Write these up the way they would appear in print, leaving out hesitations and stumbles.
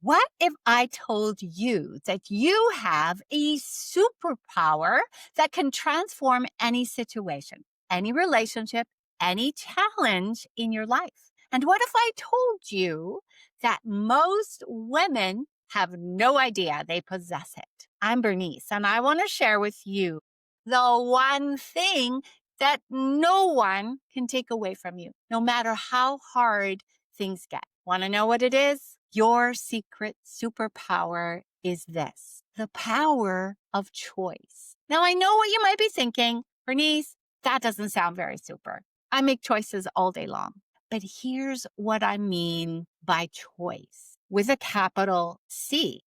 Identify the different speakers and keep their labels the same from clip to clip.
Speaker 1: What if I told you that you have a superpower that can transform any situation, any relationship, any challenge in your life? And what if I told you that most women have no idea they possess it? I'm Bernice, and I want to share with you the one thing that no one can take away from you, no matter how hard things get. Want to know what it is? Your secret superpower is this: the power of choice. Now, I know what you might be thinking, Bernice, that doesn't sound very super. I make choices all day long. But here's what I mean by choice with a capital C: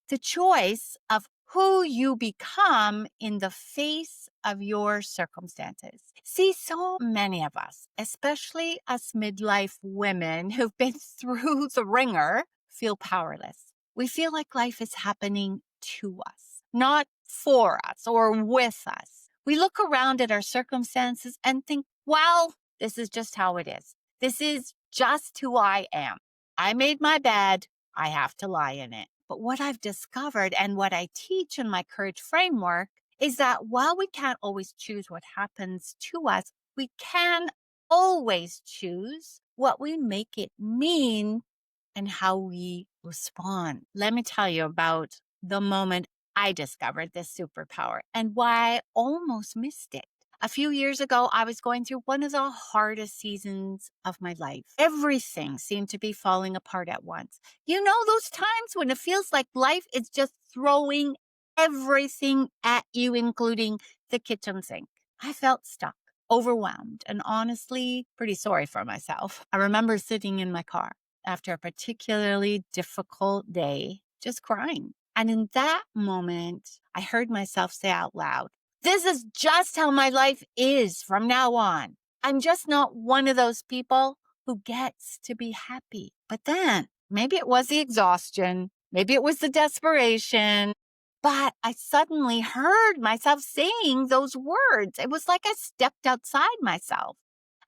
Speaker 1: the choice of who you become in the face of your circumstances. See, so many of us, especially us midlife women who've been through the ringer, feel powerless. We feel like life is happening to us, not for us or with us. We look around at our circumstances and think, well, this is just how it is. This is just who I am. I made my bed. I have to lie in it. But what I've discovered and what I teach in my courage framework is that while we can't always choose what happens to us, we can always choose what we make it mean and how we respond. Let me tell you about the moment I discovered this superpower and why I almost missed it. A few years ago, I was going through one of the hardest seasons of my life. Everything seemed to be falling apart at once. You know, those times when it feels like life is just throwing everything at you, including the kitchen sink. I felt stuck, overwhelmed, and honestly pretty sorry for myself. I remember sitting in my car after a particularly difficult day, just crying. And in that moment, I heard myself say out loud, "This is just how my life is from now on. I'm just not one of those people who gets to be happy." But then maybe it was the exhaustion, maybe it was the desperation, but I suddenly heard myself saying those words. It was like I stepped outside myself.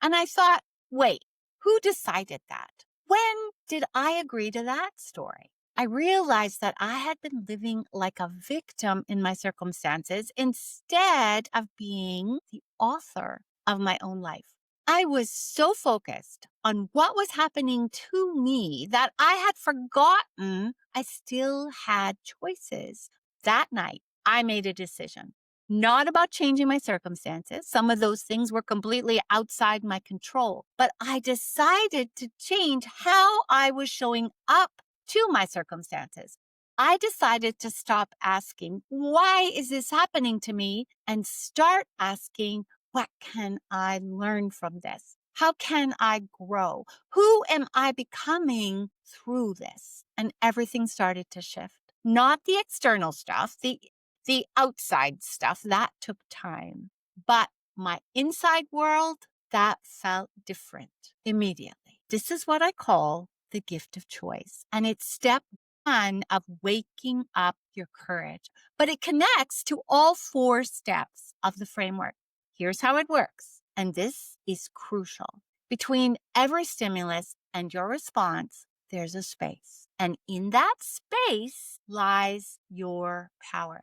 Speaker 1: And I thought, wait, who decided that? When did I agree to that story? I realized that I had been living like a victim in my circumstances instead of being the author of my own life. I was so focused on what was happening to me that I had forgotten I still had choices. That night, I made a decision, not about changing my circumstances. Some of those things were completely outside my control, but I decided to change how I was showing up to my circumstances. I decided to stop asking, why is this happening to me? And start asking, what can I learn from this? How can I grow? Who am I becoming through this? And everything started to shift. Not the external stuff, the outside stuff, that took time. But my inside world, that felt different immediately. This is what I call the gift of choice. And it's step one of waking up your courage. But it connects to all 4 steps of the framework. Here's how it works. And this is crucial. Between every stimulus and your response, there's a space. And in that space lies your power.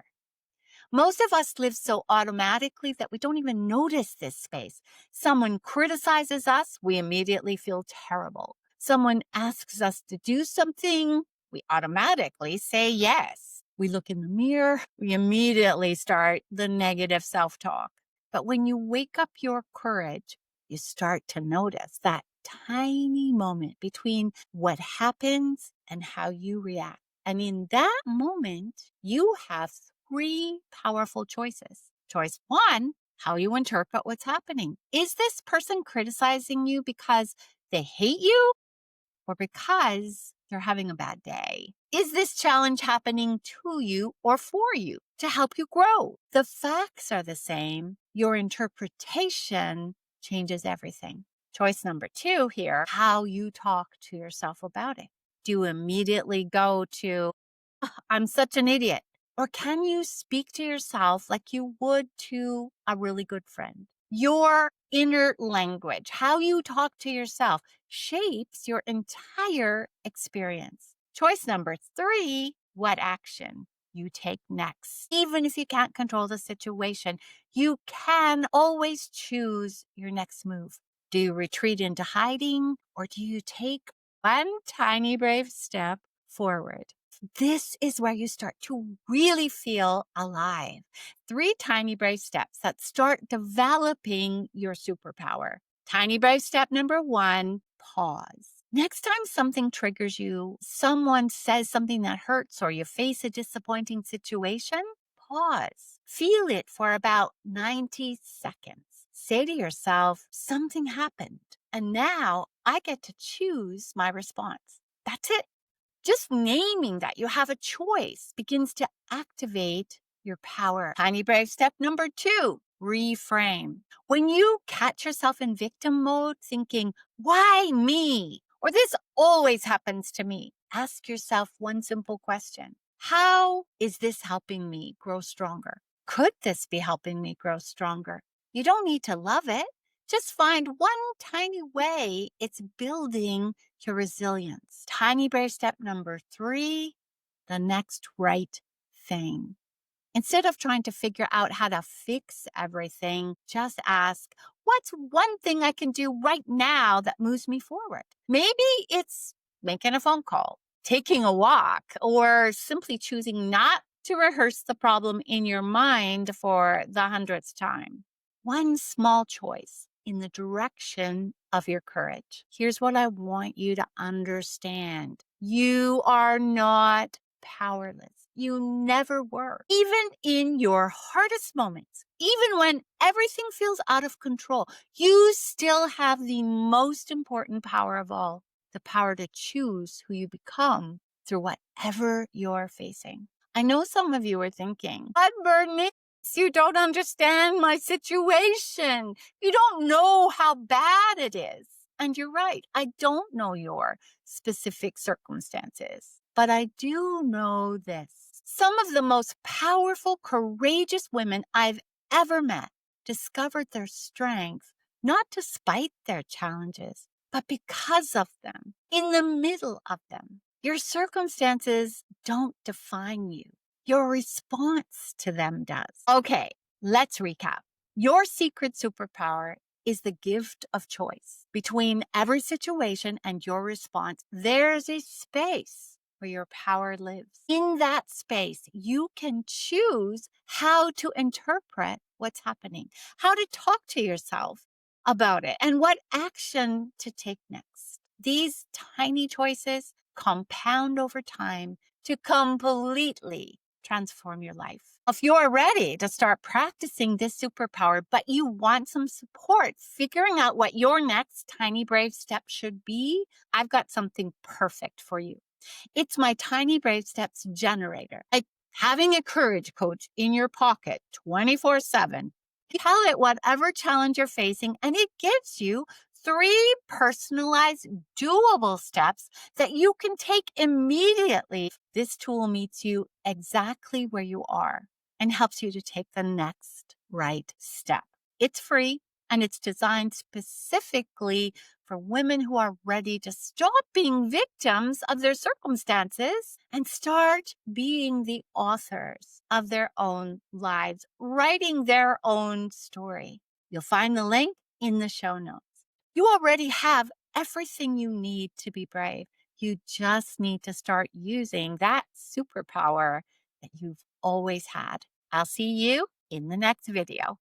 Speaker 1: Most of us live so automatically that we don't even notice this space. Someone criticizes us, we immediately feel terrible. Someone asks us to do something, we automatically say yes. We look in the mirror, we immediately start the negative self-talk. But when you wake up your courage, you start to notice that tiny moment between what happens and how you react. And in that moment, you have 3 powerful choices. Choice 1, how you interpret what's happening. Is this person criticizing you because they hate you or because they're having a bad day? Is this challenge happening to you or for you to help you grow? The facts are the same. Your interpretation changes everything. Choice number 2 here, how you talk to yourself about it. Do you immediately go to, I'm such an idiot? Or can you speak to yourself like you would to a really good friend? Your inner language, how you talk to yourself, shapes your entire experience. Choice number 3, what action you take next. Even if you can't control the situation, you can always choose your next move. Do you retreat into hiding, or do you take one tiny brave step forward? This is where you start to really feel alive. 3 tiny brave steps that start developing your superpower. Tiny brave step number 1, pause. Next time something triggers you, someone says something that hurts, or you face a disappointing situation, pause. Feel it for about 90 seconds. Say to yourself, something happened, and now I get to choose my response. That's it. Just naming that you have a choice begins to activate your power. Tiny brave step number 2, reframe. When you catch yourself in victim mode thinking, why me? Or this always happens to me, ask yourself one simple question. How is this helping me grow stronger? Could this be helping me grow stronger? You don't need to love it. Just find one tiny way it's building your resilience. Tiny brave step number 3, the next right thing. Instead of trying to figure out how to fix everything, just ask, what's one thing I can do right now that moves me forward? Maybe it's making a phone call, taking a walk, or simply choosing not to rehearse the problem in your mind for the 100th time. One small choice in the direction of your courage. Here's what I want you to understand. You are not powerless. You never were. Even in your hardest moments, even when everything feels out of control, you still have the most important power of all, the power to choose who you become through whatever you're facing. I know some of you are thinking, but Bernice, you don't understand my situation. You don't know how bad it is. And you're right. I don't know your specific circumstances, but I do know this. Some of the most powerful, courageous women I've ever met discovered their strength not despite their challenges, but because of them, in the middle of them. Your circumstances don't define you. Your response to them does. Okay, let's recap. Your secret superpower is the gift of choice. Between every situation and your response, there's a space where your power lives. In that space, you can choose how to interpret what's happening, how to talk to yourself about it, and what action to take next. These tiny choices compound over time to completely transform your life. If you're ready to start practicing this superpower, but you want some support figuring out what your next tiny brave step should be, I've got something perfect for you. It's my Tiny Brave Steps generator. Like having a courage coach in your pocket 24/7. You tell it whatever challenge you're facing, and it gives you 3 personalized, doable steps that you can take immediately. This tool meets you exactly where you are and helps you to take the next right step. It's free and it's designed specifically for women who are ready to stop being victims of their circumstances and start being the authors of their own lives, writing their own story. You'll find the link in the show notes. You already have everything you need to be brave. You just need to start using that superpower that you've always had. I'll see you in the next video.